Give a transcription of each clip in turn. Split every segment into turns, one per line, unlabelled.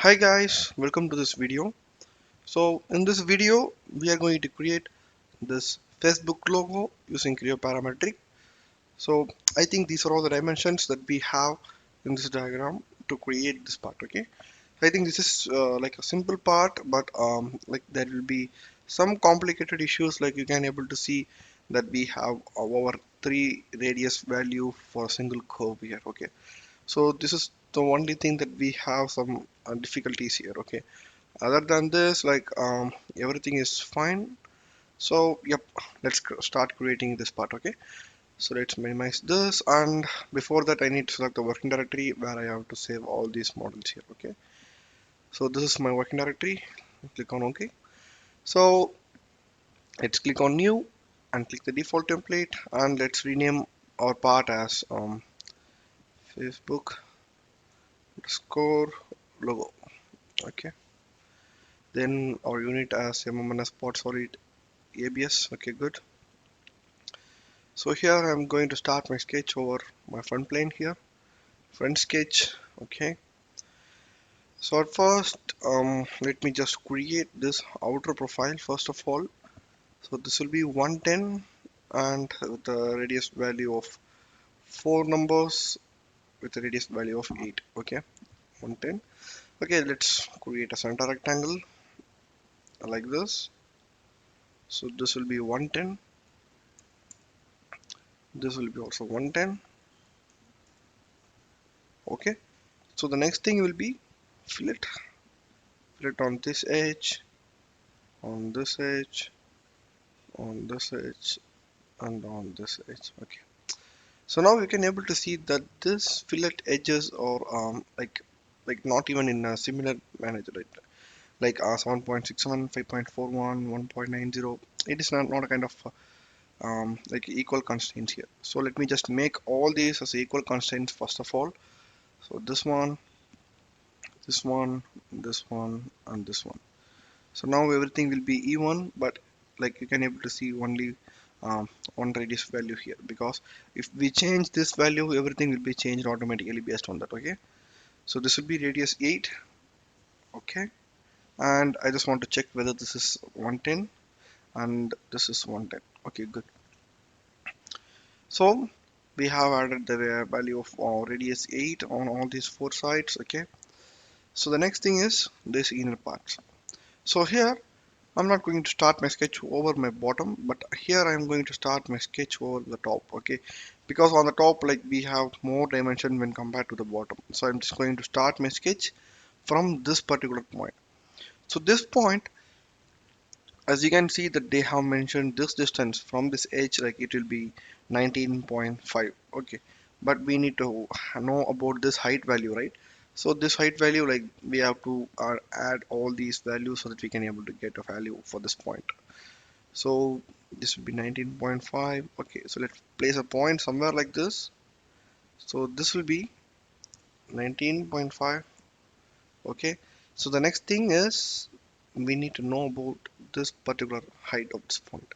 Hi guys, welcome to this video. So in this video we are going to create this Facebook logo using Creo parametric. So I think these are all the dimensions that we have in this diagram to create this part. Okay, I think this is like a simple part, but like there will be some complicated issues. Like you can able to see that we have our 3 radius value for a single curve here. Okay, so this is the only thing that we have some difficulties here. Okay, other than this, like everything is fine. So yep, let's start creating this part. Okay, so let's minimize this, and before that I need to select the working directory where I have to save all these models here. Okay, so this is my working directory. Click on OK. So let's click on new and click the default template, and let's rename our part as Facebook underscore logo. Okay, then our unit as mmns spot solid abs. Okay, good. So here I'm going to start my sketch over my front plane here, front sketch. Okay, so at first let me just create this outer profile first of all. So this will be 110 and with the radius value of 4 numbers with a radius value of 8. Okay, 110. Okay, let's create a center rectangle like this. So this will be 110, this will be also 110. Okay, so the next thing will be fillet on this edge, on this edge, on this edge, and on this edge. Okay, so now we can able to see that this fillet edges are like not even in a similar manner, right? Like 7.67, 5.41, 1.90. It is not a kind of like equal constraints here. So let me just make all these as equal constraints first of all. So this one, this one, this one, and this one. So now everything will be even, but like you can able to see only one radius value here, because if we change this value, everything will be changed automatically based on that. Okay, so this will be radius 8. Okay, and I just want to check whether this is 110 and this is 110. Okay, good. So we have added the value of radius 8 on all these 4 sides. Okay, so the next thing is this inner part. So here I'm not going to start my sketch over my bottom, but here I'm going to start my sketch over the top. Okay, because on the top, like, we have more dimension when compared to the bottom. So I'm just going to start my sketch from this particular point. So this point, as you can see that they have mentioned this distance from this edge, like it will be 19.5. Okay, but we need to know about this height value, right? So this height value, like, we have to add all these values so that we can able to get a value for this point. So this will be 19.5. Okay, so let's place a point somewhere like this. So this will be 19.5. Okay, so the next thing is we need to know about this particular height of this point.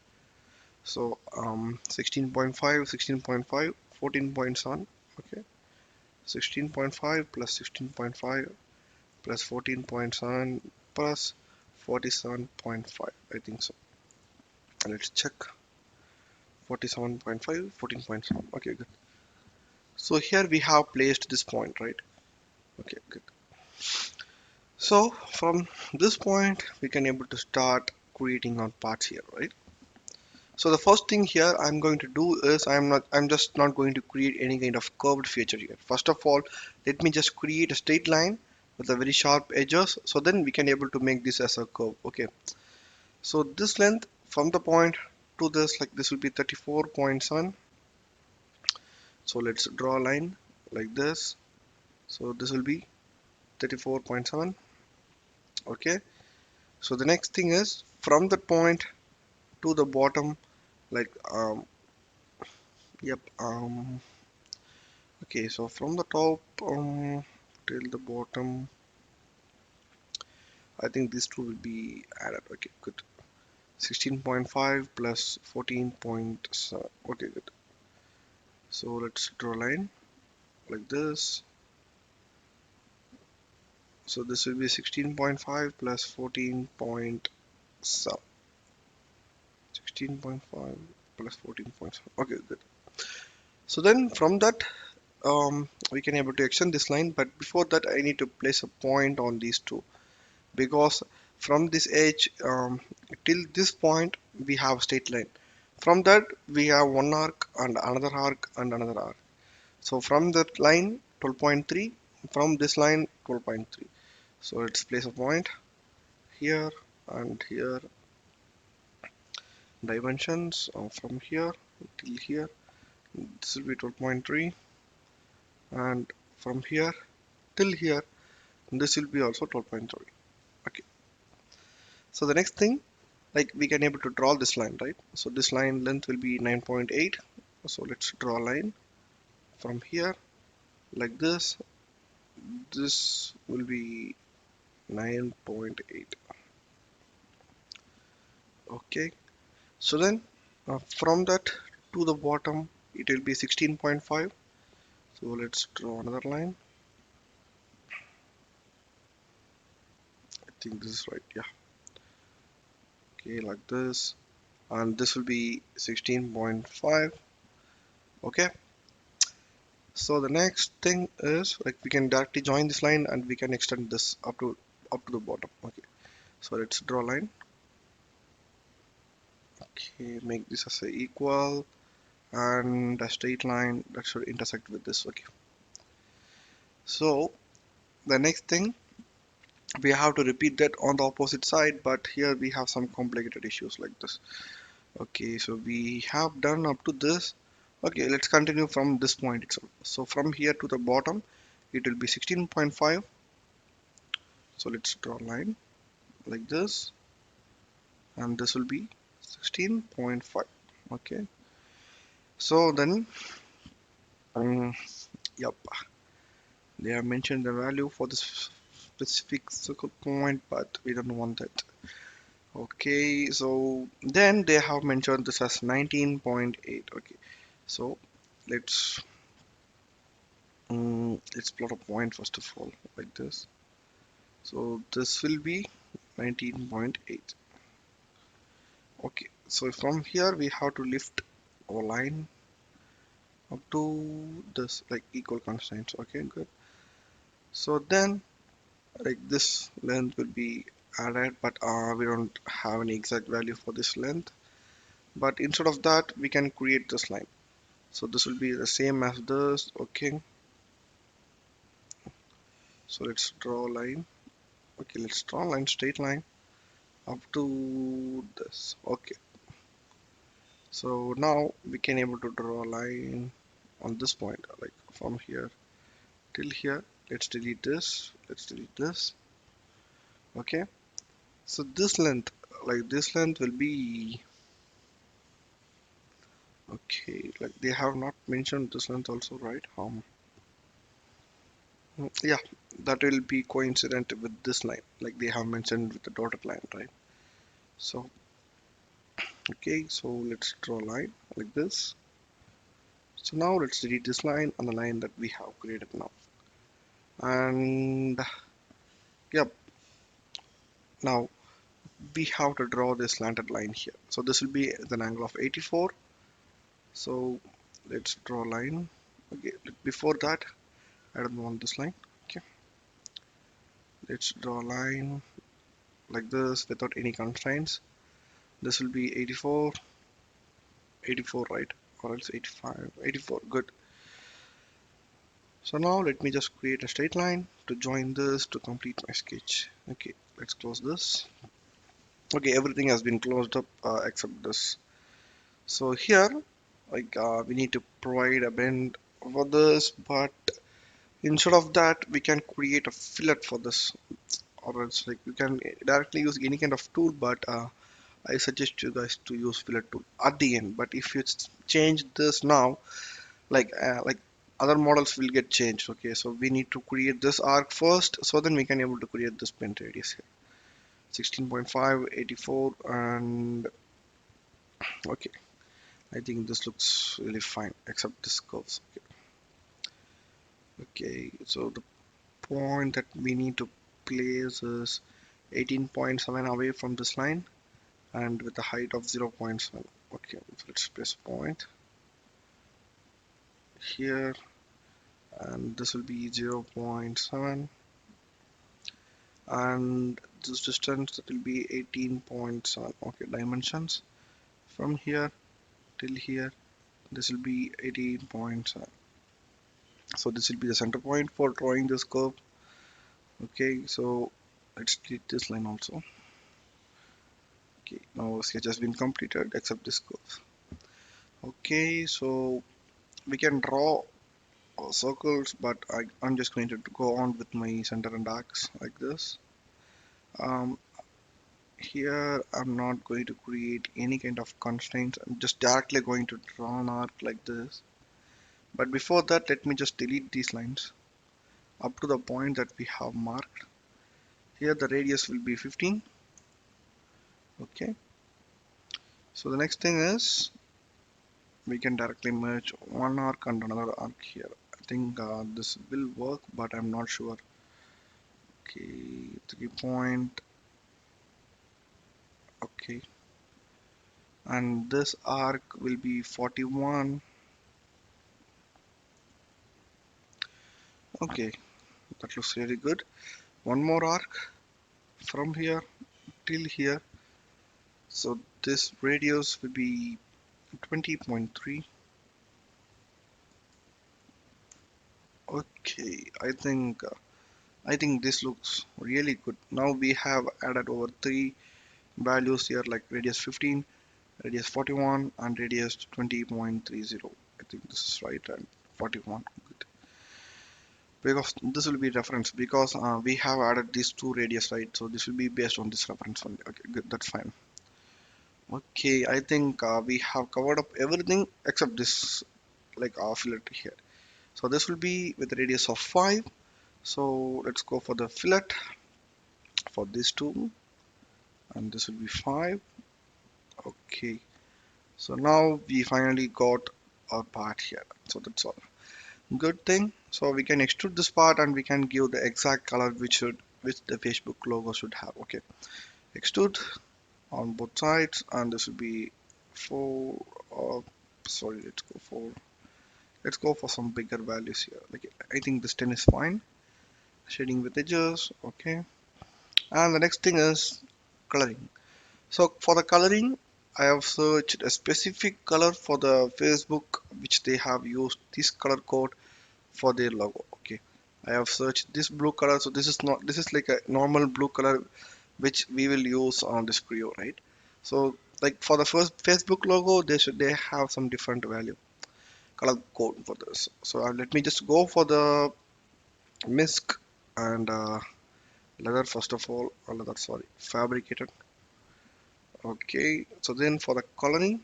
So 16.5, 16.5, 14.7. Okay, 16.5 plus 16.5 plus 14.7 plus 47.5. I think so. Let's check. 47.5, 14.7. Okay, good. So here we have placed this point, right? Okay, good. So from this point we can able to start creating our parts here, right? So the first thing here I'm going to do is I'm just not going to create any kind of curved feature here. First of all, let me just create a straight line with a very sharp edges, so then we can able to make this as a curve. Okay, so this length from the point to this, like, this will be 34.7. So let's draw a line like this. So this will be 34.7. Okay, so the next thing is from the point to the bottom, like yep okay, so from the top till the bottom, I think these two will be added. Okay, good. 16.5 plus 14.7. Okay, good. So let's draw a line like this. So this will be 16.5 plus 14.7. 16.5 plus 14.7. Okay, good. So then from that, we can able to extend this line, but before that I need to place a point on these two, because from this edge till this point we have straight line. From that we have one arc and another arc and another arc. So from that line 12.3, from this line 12.3. So let's place a point here and here. Dimensions from here till here, this will be 12.3, and from here till here this will be also 12.3. Okay, so the next thing, like we can able to draw this line, right? So this line length will be 9.8. So let's draw a line from here like this. This will be 9.8. Okay, so then from that to the bottom it will be 16.5. So let's draw another line. I think this is right, yeah. Okay, like this, and this will be 16.5. Okay, so the next thing is, like, we can directly join this line and we can extend this up to the bottom. Okay, so let's draw a line. Okay, make this as a equal and a straight line that should intersect with this. Okay, so the next thing, we have to repeat that on the opposite side, but here we have some complicated issues like this. Okay, so we have done up to this. Okay, let's continue from this point itself. So from here to the bottom it will be 16.5. So let's draw a line like this, and this will be 16.5. Okay, so then yep, they have mentioned the value for this specific circle point, but we don't want that. Okay, so then they have mentioned this as 19.8. Okay, so let's let's plot a point first of all like this. So this will be 19.8. Okay, so from here we have to lift our line up to this, like equal constraints. Okay, good. So then, like, this length will be added, but we don't have any exact value for this length. But instead of that we can create this line. So this will be the same as this. Okay, so let's draw a line. Okay, let's draw a line, straight line up to this. Okay, so now we can able to draw a line on this point, like from here till here. Let's delete this. Let's delete this. Okay, so this length, like this length will be, okay, like they have not mentioned this length also, right? Yeah, that will be coincident with this line, like they have mentioned with the dotted line, right? So okay, so let's draw a line like this. So now let's delete this line and the line that we have created now. And yep, now we have to draw this slanted line here. So this will be an angle of 84. So let's draw a line. Okay, before that I don't want this line. Okay, let's draw a line like this without any constraints. This will be 84, 84, right? Or else 85, 84. Good. So now let me just create a straight line to join this to complete my sketch. Okay, let's close this. Okay, everything has been closed up except this. So here, like, we need to provide a bend for this, but instead of that we can create a fillet for this, or else like we can directly use any kind of tool, but I suggest you guys to use fillet tool at the end. But if you change this now, like other models will get changed. Okay, so we need to create this arc first, so then we can able to create this bend radius here. 16.5, 84, and okay, I think this looks really fine except this curves. Okay, so the point that we need to place is 18.7 away from this line and with a height of 0.7. Okay, so let's place a point here, and this will be 0.7, and this distance, that will be 18.7. Okay, dimensions from here till here, this will be 18.7. So this will be the center point for drawing this curve. Okay, so let's delete this line also. Okay, now sketch has been completed except this curve. Okay, so we can draw circles, but I'm just going to go on with my center and arcs like this. Um, Here I'm not going to create any kind of constraints. I'm just directly going to draw an arc like this. But before that, let me just delete these lines up to the point that we have marked. Here the radius will be 15. Okay. So the next thing is we can directly merge one arc and another arc here. I think this will work, but I'm not sure. Okay, 3 point. Okay, and this arc will be 41. Okay, that looks really good. One more arc from here till here. So this radius will be 20.3. Okay, I think this looks really good. Now we have added over three values here, like radius 15, radius 41, and radius 20.30. I think this is right, and 41. Good. Because this will be reference, because we have added these two radius, right? So this will be based on this reference only. Okay, good, that's fine. Okay, I think we have covered up everything except this, like fillet here. So this will be with a radius of 5. So let's go for the fillet for these two, and this will be 5. Okay, so now we finally got our part here. So that's all. Good thing. So we can extrude this part and we can give the exact color which the Facebook logo should have. Okay, extrude on both sides, and this will be 4. Sorry, let's go for some bigger values here. Like I think this 10 is fine. Shading with edges. Okay, and the next thing is coloring. So for the coloring, I have searched a specific color for the Facebook, which they have used this color code for their logo. Okay, I have searched this blue color. So this is like a normal blue color which we will use on this Creo, right? So like for the first Facebook logo, they have some different value color code for this. So let me just go for the misc and leather first of all, or leather, sorry, fabricated. Okay, so then for the coloring,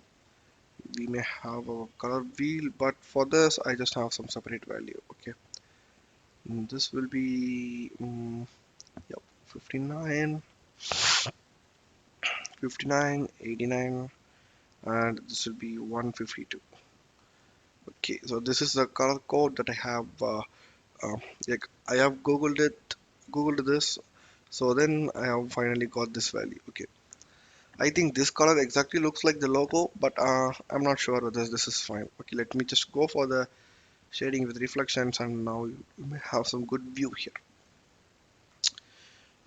we may have a color wheel, but for this I just have some separate value. Okay, this will be yep, 59, 59, 89, and this will be 152. Okay, so this is the color code that I have. Uh, like I have googled this, so then I have finally got this value. Okay, I think this color exactly looks like the logo, but I'm not sure whether this is fine. Okay, let me just go for the shading with reflections, and now you may have some good view here.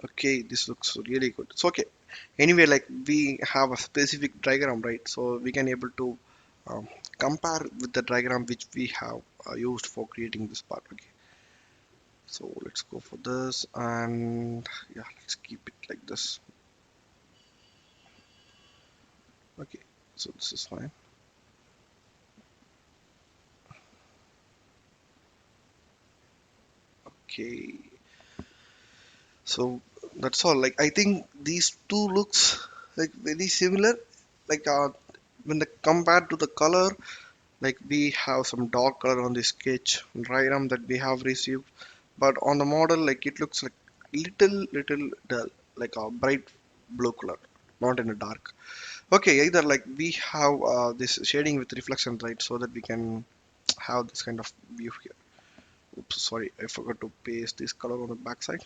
Okay, this looks really good. So okay, anyway, like we have a specific diagram, right? So we can able to um, compare with the diagram which we have used for creating this part. Okay, so let's go for this, and yeah, let's keep it like this. Okay, so this is fine. Okay, so that's all. Like I think these two looks like very similar. Like when the compared to the color, like we have some dark color on the sketch diagram that we have received, but on the model, like it looks like little dull, like a bright blue color, not in a dark. Okay, either like we have this shading with reflection, right, so that we can have this kind of view here. Oops, sorry, I forgot to paste this color on the back side.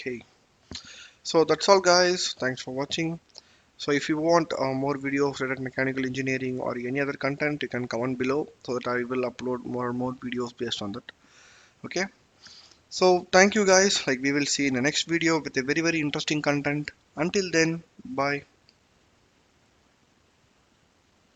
Okay, so that's all guys, thanks for watching. So if you want more videos related to mechanical engineering or any other content, you can comment below so that I will upload more and more videos based on that. Okay, so thank you guys, like we will see in the next video with a very interesting content. Until then, bye.